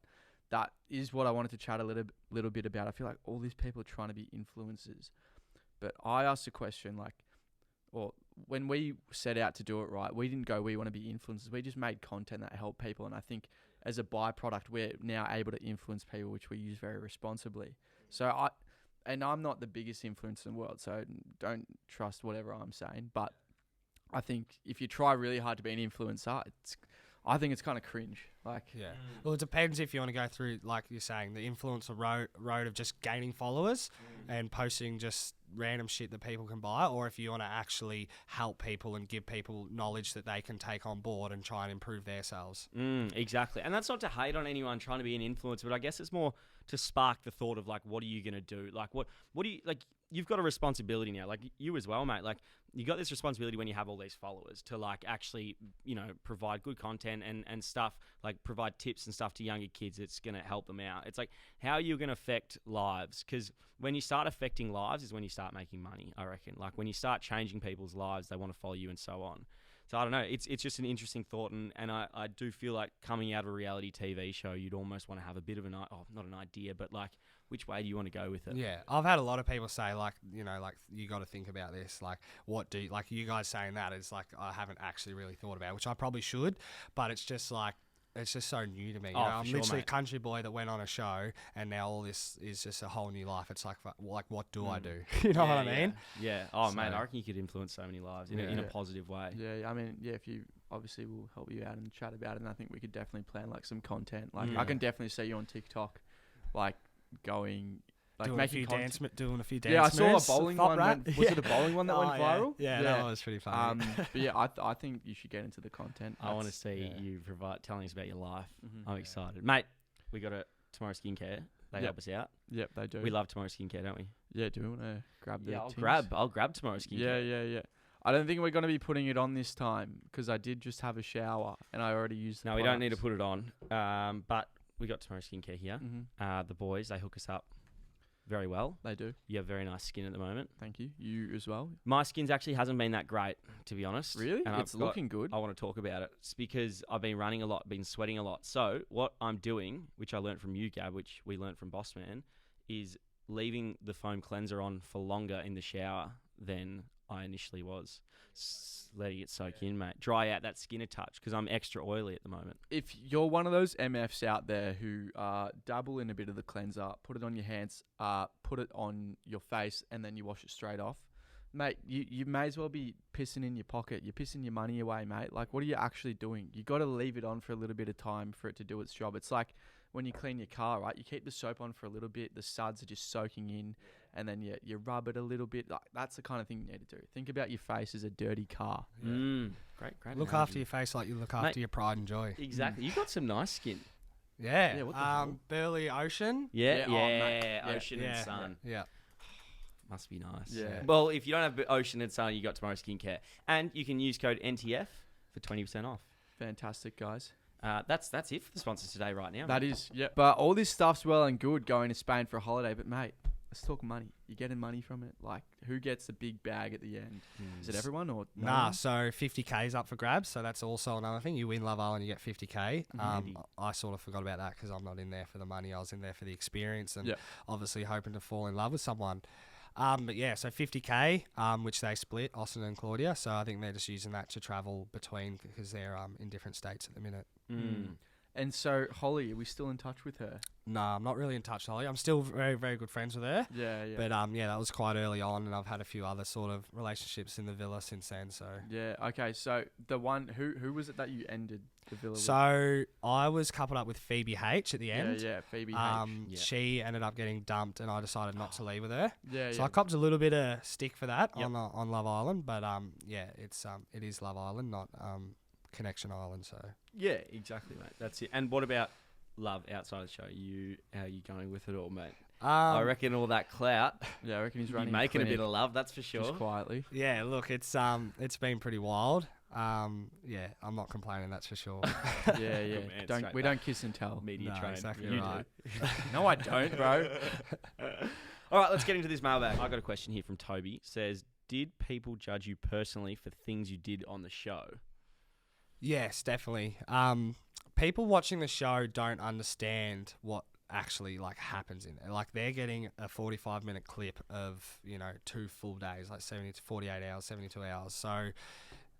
that is what I wanted to chat a little bit about. I feel like all these people are trying to be influencers, but I asked a question when we set out to do it right, we didn't go, we want to be influencers. We just made content that helped people, and I think as a byproduct, we're now able to influence people, which we use very responsibly. So I'm not the biggest influencer in the world, so don't trust whatever I'm saying. But I think if you try really hard to be an influencer, I think it's kind of cringe. Well, it depends if you want to go through, like you're saying, the influencer road of just gaining followers and posting just random shit that people can buy, or if you want to actually help people and give people knowledge that they can take on board and try and improve themselves. Exactly. And that's not to hate on anyone trying to be an influencer, but I guess it's more to spark the thought of what are you going to do? What do you you've got a responsibility now, you as well, mate. You got this responsibility when you have all these followers to actually, provide good content and stuff, provide tips and stuff to younger kids. It's going to help them out. It's how are you going to affect lives? Because when you start affecting lives is when you start making money, I reckon. When you start changing people's lives, they want to follow you and so on. So I don't know. It's just an interesting thought, and I do feel like coming out of a reality TV show, you'd almost want to have a bit of not an idea, but which way do you want to go with it? Yeah, I've had a lot of people say like, you got to think about this. Like, like you guys saying that is like I haven't actually really thought about, which I probably should, but it's just like. It's just so new to me. I'm for sure, literally mate. a country boy that went on a show, and now all this is just a whole new life. It's like what do I do? You know what I mean? Yeah. Oh, So- man, I reckon you could influence so many lives in a positive way. Yeah, I mean, yeah, if you obviously we'll help you out and chat about it, and I think we could definitely plan like some content. Like I can definitely see you on TikTok, like going like doing making doing a few dance Yeah, I saw a moves, bowling flop one. rap. Was it a bowling one that went viral? Yeah, that was pretty funny. But yeah, I think you should get into the content. I want to see you telling us about your life. I'm excited. Mate, we got Tomorrow Skincare. They help us out. Yep, they do. We love Tomorrow Skincare, don't we? Yeah, do we want to grab the? I'll tins? grab Tomorrow Skincare. Yeah. I don't think we're going to be putting it on this time because I did just have a shower and I already used. No, we don't need to put it on. But we got Tomorrow Skincare here. The boys, they hook us up very well. They do. You have very nice skin at the moment. Thank you. You as well. My skin's actually hasn't been that great, to be honest. Really? And It's looking good. I want to talk about it. It's because I've been running a lot, been sweating a lot. So what I'm doing, which I learned from you, Gab, which we learned from Bossman, is leaving the foam cleanser on for longer in the shower than I initially was. Letting it soak in, mate. Dry out that skin a touch because I'm extra oily at the moment. If you're one of those MFs out there who dabble in a bit of the cleanser, put it on your hands, put it on your face, and then you wash it straight off, mate, you may as well be pissing in your pocket. You're pissing your money away, mate. Like, what are you actually doing? You got to leave it on for a little bit of time for it to do its job. It's like when you clean your car, right? You keep the soap on for a little bit. The suds are just soaking in. And then you rub it a little bit. Like, that's the kind of thing you need to do. Think about your face as a dirty car. Great. Look analogy. after your face like you look after your pride and joy. Exactly. You've got some nice skin. Yeah. Yeah, what the hell? Burley Ocean. Yeah. mate. Ocean and sun. Yeah. Must be nice. Yeah. Well, if you don't have Ocean and sun, you got Tomorrow Skincare. And you can use code NTF for 20% off. Fantastic, guys. That's it for the sponsors today right now. That is, yeah. But all this stuff's well and good going to Spain for a holiday. But, mate, let's talk money. You getting money from it? Like, who gets the big bag at the end? Is it everyone or no Nah, one? so 50k is up for grabs. So that's also another thing. You win Love Island, you get 50k. I sort of forgot about that because I'm not in there for the money. I was in there for the experience and obviously hoping to fall in love with someone. But yeah, so 50k, which they split, Austin and Claudia. So I think they're just using that to travel between because they're in different states at the minute. And so, Holly, are we still in touch with her? No, I'm not really in touch, Holly. I'm still very, very good friends with her. Yeah. But yeah, that was quite early on, and I've had a few other sort of relationships in the villa since then. So Yeah, okay. So, the one, who was it that you ended the villa with? So I was coupled up with Phoebe H at the end. Yeah, Phoebe H. She ended up getting dumped, and I decided not to leave with her. Yeah, So I copped a little bit of stick for that on Love Island, but yeah, it is Love Island, not Connection Island. So Yeah, exactly, mate. That's it. And what about love outside the show? How are you going with it all, mate? I reckon all that clout. Yeah, I reckon he's You're running making a clinic bit of love, that's for sure. just quietly. yeah, look, it's been pretty wild. Yeah, I'm not complaining, that's for sure. Yeah. man, straight We back. don't kiss and tell. Media No, trained. exactly You right. do. No, I don't, bro. All right, let's get into this mailbag. I got a question here from Toby. Says, did people judge you personally for things you did on the show? Yes, definitely. People watching the show don't understand what actually like happens in it. Like they're getting a 45-minute clip of 2 full days, like 70 to 48 hours, 72 hours. So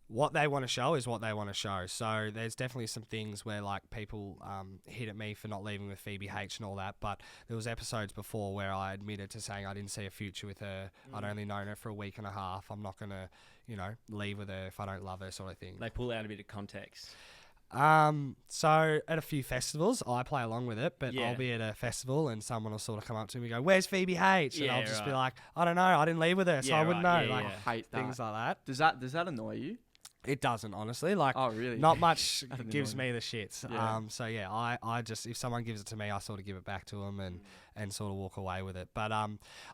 what they want to show is what they want to show. So there's definitely some things where like people hit at me for not leaving with Phoebe H and all that. But there was episodes before where I admitted to saying I didn't see a future with her. I'd only known her for a week and a half. I'm not gonna leave with her if I don't love her, sort of thing. They pull out a bit of context. So at a few festivals, I play along with it, but Yeah. I'll be at a festival and someone will sort of come up to me and go, "Where's Phoebe H?" And Yeah, I'll just be right. like, "I don't know, I didn't leave with her, so Yeah, I wouldn't right, know." yeah, Like yeah. Hate that. things like that. Does that annoy you? It doesn't, honestly. Like, Oh, really? not much That didn't gives annoy me the shits. Yeah. So yeah, I just, if someone gives it to me, I sort of give it back to them and sort of walk away with it. But I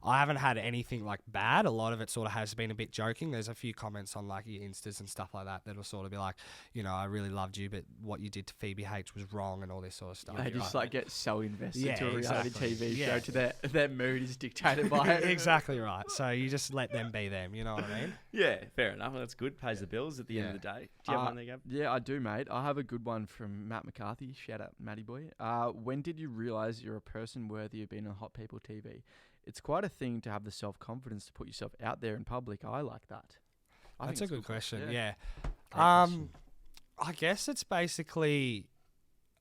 haven't had anything like bad. A lot of it sort of has been a bit joking. There's a few comments on like your Instas and stuff like that that'll sort of be like, I really loved you, but what you did to Phoebe H was wrong and all this sort of stuff. They just like get so invested Yeah, to a reality exactly. TV Yeah. show to their mood is dictated by it. Exactly right. So you just let them be them. You know what I mean? Yeah, fair enough. That's good. Pays the bills at the end of the day. Do you have one there, Gab? Yeah, I do, mate. I have a good one from Matt McCarthy. Shout out, Matty boy. When did you realise you're a person worthy of being being on Hot People TV. It's quite a thing to have the self-confidence to put yourself out there in public. I like that. That's a good question. Yeah. Great question. I guess it's basically,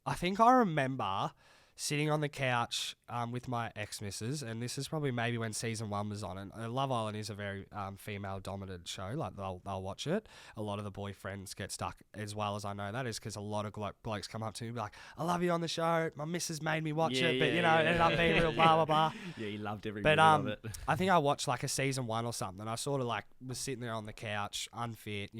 I think I remember sitting on the couch with my ex-missus, and this is probably maybe when season 1 was on, and Love Island is a very female-dominated show. Like, they'll watch it. A lot of the boyfriends get stuck, as well as I know that is because a lot of blokes come up to me and be like, I love you on the show. My missus made me watch it, but, it ended up being real blah, blah, blah. Yeah, he loved every But minute of it. I think I watched like a season 1 or something, and I sort of like was sitting there on the couch, unfit,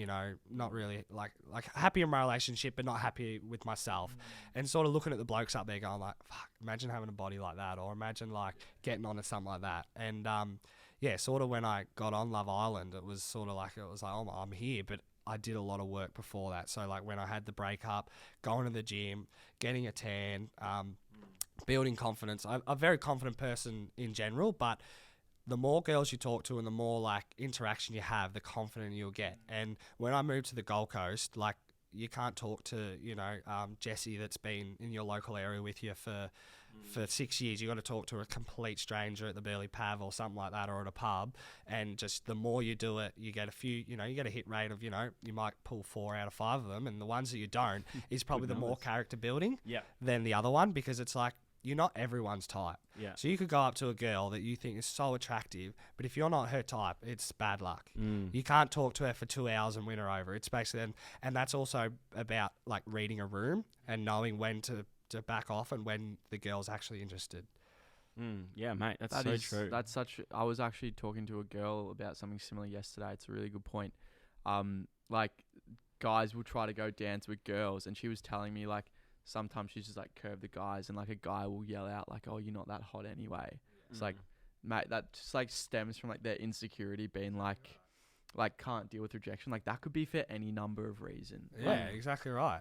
not really like happy in my relationship, but not happy with myself, and sort of looking at the blokes up there going like, fuck, imagine having a body like that, or imagine like getting onto something like that. And sort of when I got on Love Island, it was like, oh, I'm here, but I did a lot of work before that. So like when I had the breakup, going to the gym, getting a tan, building confidence. I'm a very confident person in general, but the more girls you talk to and the more like interaction you have, the confident you'll get. And when I moved to the Gold Coast, like, you can't talk to, Jesse that's been in your local area with you for 6 years. You got to talk to a complete stranger at the Burleigh Pav or something like that, or at a pub. And just the more you do it, you get a few, you get a hit rate of, you might pull 4 out of 5 of them. And the ones that you don't is probably the more character building than the other one, because it's like, you're not everyone's type. Yeah. So you could go up to a girl that you think is so attractive, but if you're not her type, it's bad luck. You can't talk to her for 2 hours and win her over. It's basically, and that's also about like reading a room and knowing when to back off and when the girl's actually interested. Yeah, mate, that's so true. I was actually talking to a girl about something similar yesterday. It's a really good point. Like, guys will try to go dance with girls, and she was telling me like, sometimes she's just like curve the guys, and like a guy will yell out like, oh, you're not that hot anyway. It's like, mate, that just like stems from like their insecurity being like can't deal with rejection. Like, that could be for any number of reasons. Yeah, exactly right.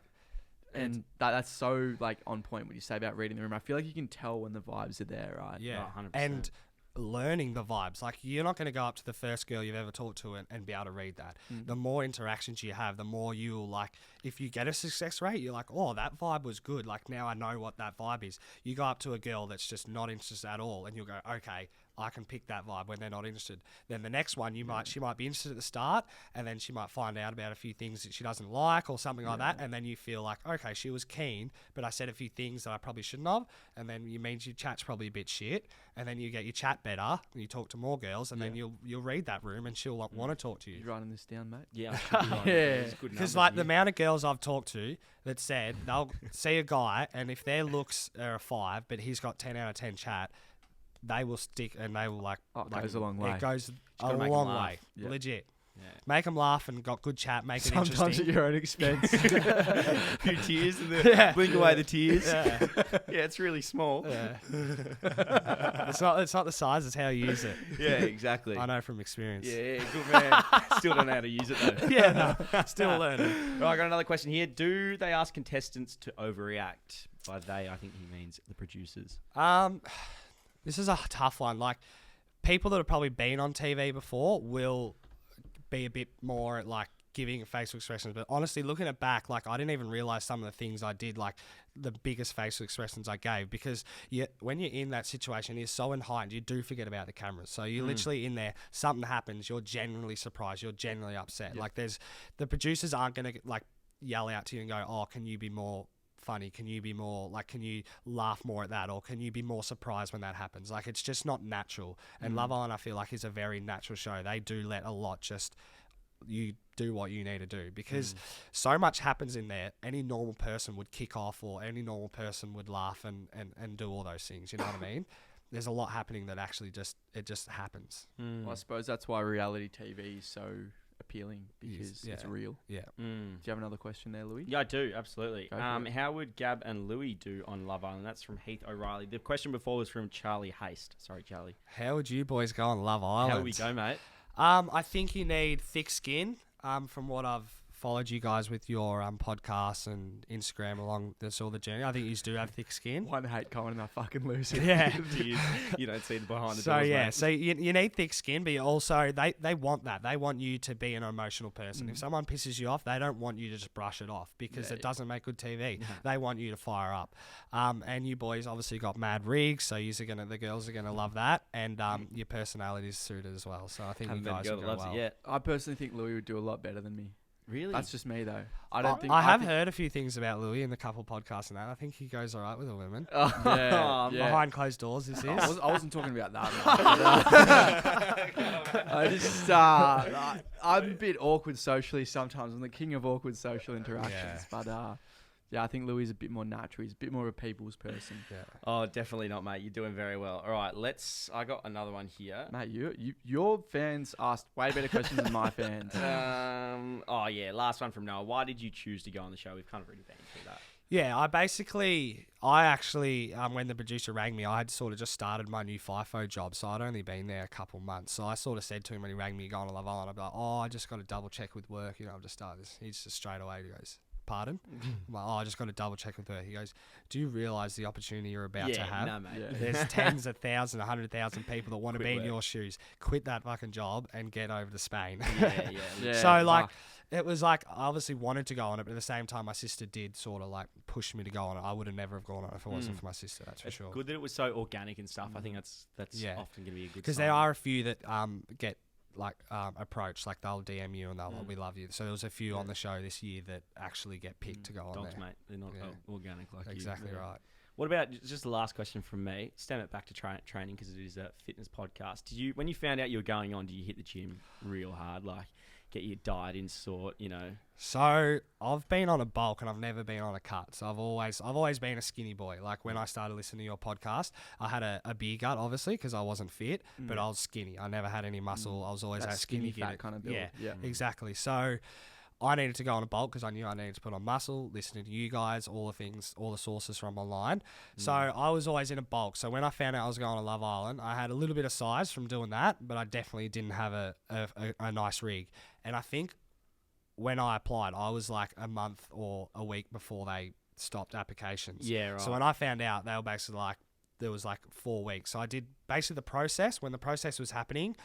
And that's so like on point what you say about reading the room. I feel like you can tell when the vibes are there, right? Yeah, 100%. And learning the vibes. Like, you're not going to go up to the first girl you've ever talked to and be able to read that. The more interactions you have, the more you'll like, if you get a success rate, you're like, oh, that vibe was good. Like, now I know what that vibe is. You go up to a girl that's just not interested at all, and you'll go, okay, I can pick that vibe when they're not interested. Then the next one, she might be interested at the start, and then she might find out about a few things that she doesn't like or something like that, and then you feel like, okay, she was keen, but I said a few things that I probably shouldn't have, and then you means your chat's probably a bit shit, and then you get your chat better, and you talk to more girls, and then you'll read that room, and she'll want to talk to you. You writing this down, mate? Yeah. Because like the amount of girls I've talked to that said they'll see a guy, and if their looks are a 5, but he's got 10 out of 10 chat, they will stick, and they will like. It goes a long way. It goes a gotta make 'em long laugh. way, Yeah. Legit. Yeah. Make them laugh and got good chat. Make it Sometimes interesting. at your own expense. A few tears and the blink away the tears. Yeah. Yeah, it's really small. Yeah. It's not the size, it's how you use it. Yeah, exactly. I know from experience. Yeah, good man. Still don't know how to use it though. Yeah, no, still learning. Right, I got another question here. Do they ask contestants to overreact? By they, I think he means the producers. This is a tough one. Like, people that have probably been on TV before will be a bit more like giving facial expressions. But honestly, looking at back, like, I didn't even realize some of the things I did, like the biggest facial expressions I gave, because when you're in that situation, you're so heightened, you do forget about the cameras. So you're literally in there, something happens, you're genuinely surprised, you're genuinely upset. Yep. Like, the producers aren't going to like yell out to you and go, oh, can you be more funny? Can you be more like, can you laugh more at that? Or can you be more surprised when that happens? Like, it's just not natural. And Love Island, I feel like, is a very natural show. They do let a lot just, you do what you need to do, because so much happens in there. Any normal person would kick off, or any normal person would laugh and do all those things. You know what I mean? There's a lot happening that actually just happens. Well, I suppose that's why reality TV is so appealing, because it's real. Yeah. Do you have another question there, Louis? Yeah, I do, absolutely. Go for it. How would Gab and Louis do on Love Island? That's from Heath O'Reilly. The question before was from Charlie Haste. Sorry, Charlie. How would you boys go on Love Island? How would we go, mate? I think you need thick skin. From what I've followed you guys with your podcasts and Instagram along this all the journey. I think you do have thick skin. One hate comment and I fucking lose it. Yeah. You don't see the behind the So doors, yeah, mate. so you need thick skin, but you also they want that. They want you to be an emotional person. If someone pisses you off, they don't want you to just brush it off because it doesn't make good TV. They want you to fire up. And you boys obviously got mad rigs, so the girls are gonna love that, and your personality is suited as well. So I think Haven't you met a guys girl will that go loves well. it yet. I personally think Louis would do a lot better than me. Really? That's just me though. I don't think I have think- heard a few things about Louis in the couple podcasts and that. I think he goes all right with the women. Yeah, yeah. Behind closed doors, this is. I wasn't talking about that. I just, I'm a bit awkward socially sometimes. I'm the king of awkward social interactions. But yeah, I think Louis is a bit more natural. He's a bit more of a people's person. Yeah. Oh, definitely not, mate. You're doing very well. All right, I got another one here. Mate, your fans asked way better questions than my fans. Oh yeah, last one from Noah. Why did you choose to go on the show? We've kind of already been through that. Yeah, I actually, when the producer rang me, I had sort of just started my new FIFO job, so I'd only been there a couple months. So I sort of said to him when he rang me, "You going to Love Island?" I'd be like, "Oh, I just got to double check with work. I've just started this." He's just straight away, he goes, "Pardon?" I'm like, "Oh, I just got to double check with work." He goes, "Do you realise the opportunity you're about to have? No, mate. Yeah. There's tens of thousands, 100,000 people that want to Quit be in work. your shoes. Quit that fucking job and get over to Spain." Yeah. Yeah. So like, fuck. it was like I obviously wanted to go on it, but at the same time, my sister did sort of like push me to go on it. I would have never have gone on it if it wasn't for my sister. That's for It's sure. good that it was so organic and stuff. I think that's Yeah. often going to be a good Because sign. there are a few that get like approached, like they'll DM you and they'll like, "We love you." So there was a few on the show this year that actually get picked to go on dogs, there. mate. They're not organic like Exactly you. right. What about just the last question from me? Stem it back to training because it is a fitness podcast. When you found out you were going on, did you hit the gym real hard, like get your diet in sort? So I've been on a bulk and I've never been on a cut. So I've always been a skinny boy. Like when I started listening to your podcast, I had a beer gut, obviously, because I wasn't fit, but I was skinny. I never had any muscle. I was always That that skinny fat kid. kind of build. Yeah, Yeah. exactly. So I needed to go on a bulk because I knew I needed to put on muscle, listening to you guys, all the things, all the sources from online. So I was always in a bulk. So when I found out I was going to Love Island, I had a little bit of size from doing that, but I definitely didn't have a nice rig. And I think when I applied, I was like a month or a week before they stopped applications. Yeah, right. So when I found out, they were basically like, there was like 4 weeks. So I did basically the process. When the process was happening,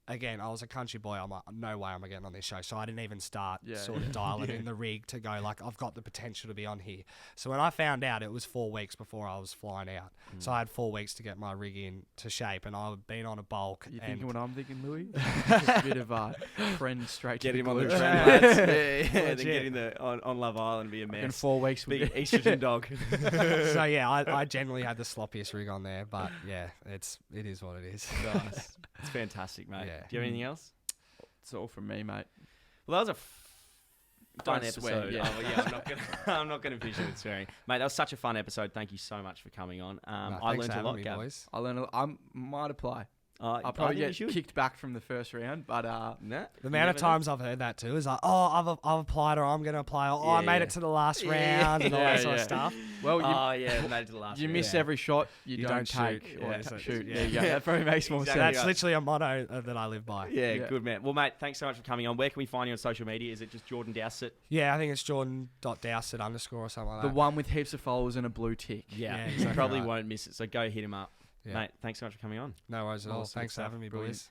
again, I was a country boy. I'm like, no way am I getting on this show. So I didn't even start sort of dialing in the rig to go like, I've got the potential to be on here. So when I found out, it was 4 weeks before I was flying out. So I had 4 weeks to get my rig in to shape, and I've been on a bulk. You and thinking what I'm thinking, Louis? Just a bit of trend straight Get to him the on the glue. trend, lads. Then Legit. get him on Love Island, be a In mess. 4 weeks, Big we estrogen dog. So yeah, I generally had the sloppiest rig on there, but yeah, it is what it is. Nice. It's fantastic, mate. Yeah. Do you have anything else? It's all from me, mate. Well, that was a fun Don't episode. swear, yeah. Oh, yeah, I'm not going to finish it with swearing, mate. That was such a fun episode. Thank you so much for coming on. No, I thanks learned for a lot, having me, Gav. boys. I learned. I might apply. I I'll probably think get you should. kicked back from the first round, but Nah, The you amount of never know. times I've heard that too is like, oh, I've applied, or I'm going to apply, or I made it to the last round, and all that sort of stuff. well, you, Oh yeah, made it to the last. you round. miss yeah. every shot you, You don't don't take shoot. or Yeah, so- shoot. yeah. There you go. That probably makes more Exactly. That's sense. literally a motto that I live by. Yeah, Yeah. good man. Well, mate, thanks so much for coming on. Where can we find you on social media? Is it just Jordan Dowsett? Yeah, I think it's Jordan.Dowsett _ or something like The that. one with heaps of followers and a blue tick. Yeah, Yeah, you exactly probably right. won't miss it. So go hit him up, Yeah. mate. Thanks so much for coming on. No worries at all. Awesome Thanks for stuff. having me, Brilliant. boys.